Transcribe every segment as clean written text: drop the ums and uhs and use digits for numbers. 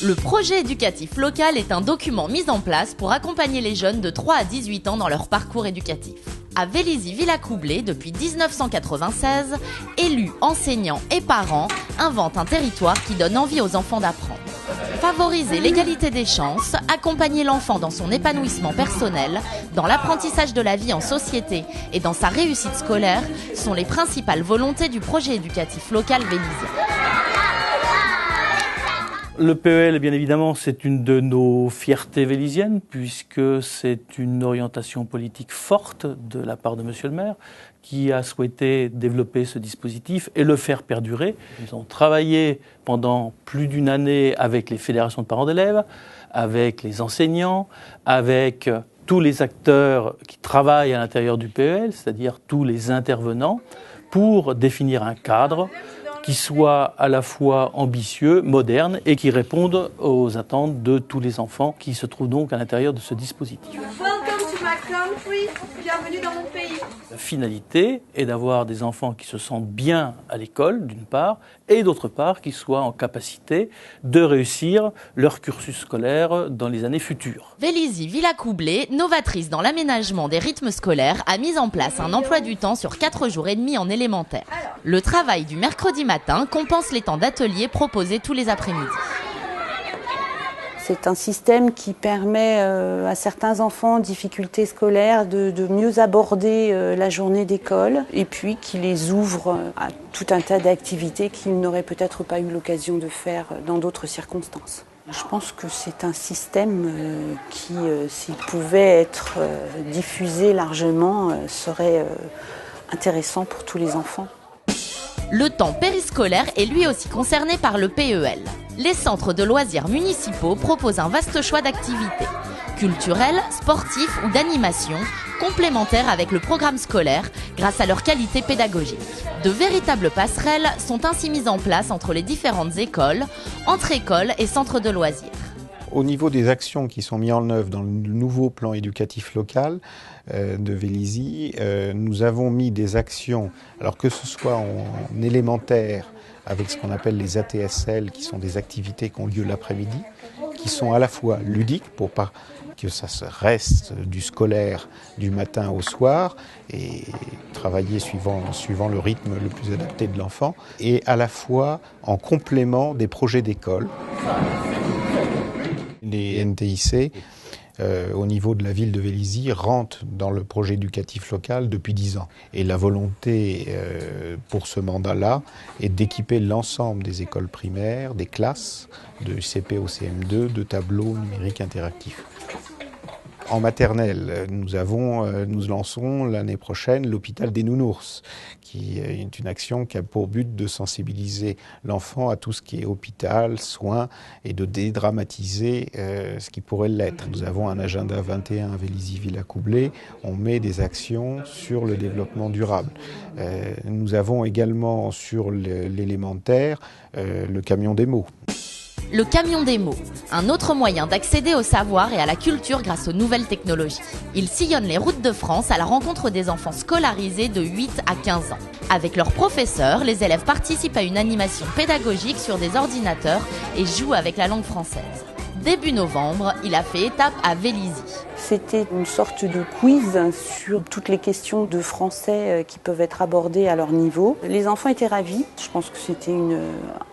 Le projet éducatif local est un document mis en place pour accompagner les jeunes de 3 à 18 ans dans leur parcours éducatif. À Vélizy-Villacoublay, depuis 1996, élus, enseignants et parents inventent un territoire qui donne envie aux enfants d'apprendre. Favoriser l'égalité des chances, accompagner l'enfant dans son épanouissement personnel, dans l'apprentissage de la vie en société et dans sa réussite scolaire sont les principales volontés du projet éducatif local vélizien. Le PEL, bien évidemment, c'est une de nos fiertés véliziennes puisque c'est une orientation politique forte de la part de Monsieur le maire qui a souhaité développer ce dispositif et le faire perdurer. Nous avons travaillé pendant plus d'une année avec les fédérations de parents d'élèves, avec les enseignants, avec tous les acteurs qui travaillent à l'intérieur du PEL, c'est-à-dire tous les intervenants, pour définir un cadre qui soit à la fois ambitieux, moderne et qui réponde aux attentes de tous les enfants qui se trouvent donc à l'intérieur de ce dispositif. Welcome to my country. Bienvenue dans mon pays. La finalité est d'avoir des enfants qui se sentent bien à l'école, d'une part, et d'autre part, qui soient en capacité de réussir leur cursus scolaire dans les années futures. Vélizy-Villacoublay, novatrice dans l'aménagement des rythmes scolaires, a mis en place un emploi du temps sur 4 jours et demi en élémentaire. Le travail du mercredi matin compense les temps d'atelier proposés tous les après-midi. C'est un système qui permet à certains enfants en difficulté scolaire de mieux aborder la journée d'école et puis qui les ouvre à tout un tas d'activités qu'ils n'auraient peut-être pas eu l'occasion de faire dans d'autres circonstances. Je pense que c'est un système qui, s'il pouvait être diffusé largement, serait intéressant pour tous les enfants. Le temps périscolaire est lui aussi concerné par le PEL. Les centres de loisirs municipaux proposent un vaste choix d'activités, culturelles, sportifs ou d'animation, complémentaires avec le programme scolaire grâce à leur qualité pédagogique. De véritables passerelles sont ainsi mises en place entre les différentes écoles, entre écoles et centres de loisirs. Au niveau des actions qui sont mises en œuvre dans le nouveau plan éducatif local de Vélizy, nous avons mis des actions, alors que ce soit en élémentaire, avec ce qu'on appelle les ATSL, qui sont des activités qui ont lieu l'après-midi, qui sont à la fois ludiques, pour pas que ça se reste du scolaire du matin au soir, et travailler suivant le rythme le plus adapté de l'enfant, et à la fois en complément des projets d'école. Les NTIC, au niveau de la ville de Vélizy, rentrent dans le projet éducatif local depuis 10 ans. Et la volonté pour ce mandat-là est d'équiper l'ensemble des écoles primaires, des classes, de CP au CM2, de tableaux numériques interactifs. En maternelle, nous lançons l'année prochaine l'hôpital des nounours, qui est une action qui a pour but de sensibiliser l'enfant à tout ce qui est hôpital, soins, et de dédramatiser ce qui pourrait l'être. Nous avons un agenda 21 à Vélizy-Villacoublay, on met des actions sur le développement durable. Nous avons également sur l'élémentaire le camion des mots. Le camion des mots, un autre moyen d'accéder au savoir et à la culture grâce aux nouvelles technologies. Il sillonne les routes de France à la rencontre des enfants scolarisés de 8 à 15 ans. Avec leurs professeurs, les élèves participent à une animation pédagogique sur des ordinateurs et jouent avec la langue française. Début novembre, il a fait étape à Vélizy. C'était une sorte de quiz sur toutes les questions de français qui peuvent être abordées à leur niveau. Les enfants étaient ravis. Je pense que c'était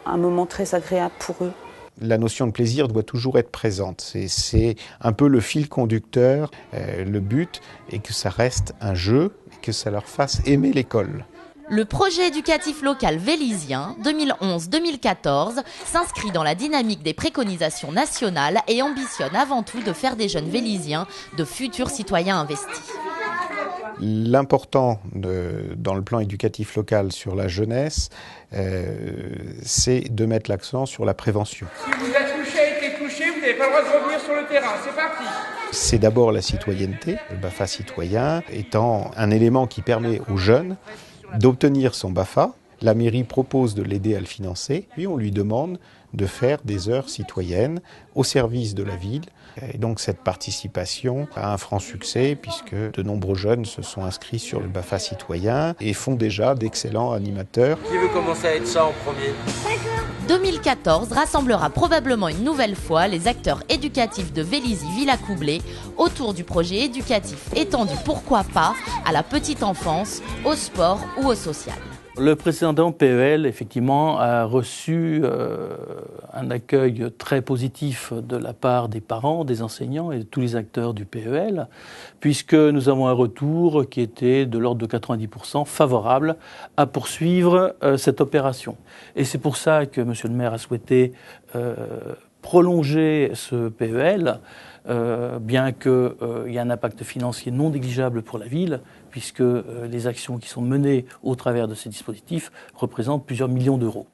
un moment très agréable pour eux. La notion de plaisir doit toujours être présente. C'est un peu le fil conducteur. Le but est que ça reste un jeu et que ça leur fasse aimer l'école. Le projet éducatif local vélizien 2011-2014 s'inscrit dans la dynamique des préconisations nationales et ambitionne avant tout de faire des jeunes véliziens de futurs citoyens investis. L'important dans le plan éducatif local sur la jeunesse, c'est de mettre l'accent sur la prévention. Si vous êtes touché, été touché, vous n'avez pas le droit de revenir sur le terrain. C'est parti. C'est d'abord la citoyenneté, le BAFA citoyen étant un élément qui permet aux jeunes d'obtenir son BAFA. La mairie propose de l'aider à le financer, puis on lui demande de faire des heures citoyennes au service de la ville. Et donc cette participation a un franc succès puisque de nombreux jeunes se sont inscrits sur le BAFA citoyen et font déjà d'excellents animateurs. Qui veut commencer à être ça en premier ? 2014 rassemblera probablement une nouvelle fois les acteurs éducatifs de Vélizy-Villacoublay autour du projet éducatif étendu, pourquoi pas, à la petite enfance, au sport ou au social. Le précédent PEL, effectivement, a reçu un accueil très positif de la part des parents, des enseignants et de tous les acteurs du PEL, puisque nous avons un retour qui était de l'ordre de 90% favorable à poursuivre cette opération. Et c'est pour ça que M. le maire a souhaité prolonger ce PEL, bien qu'il y ait un impact financier non négligeable pour la ville, puisque les actions qui sont menées au travers de ces dispositifs représentent plusieurs millions d'euros.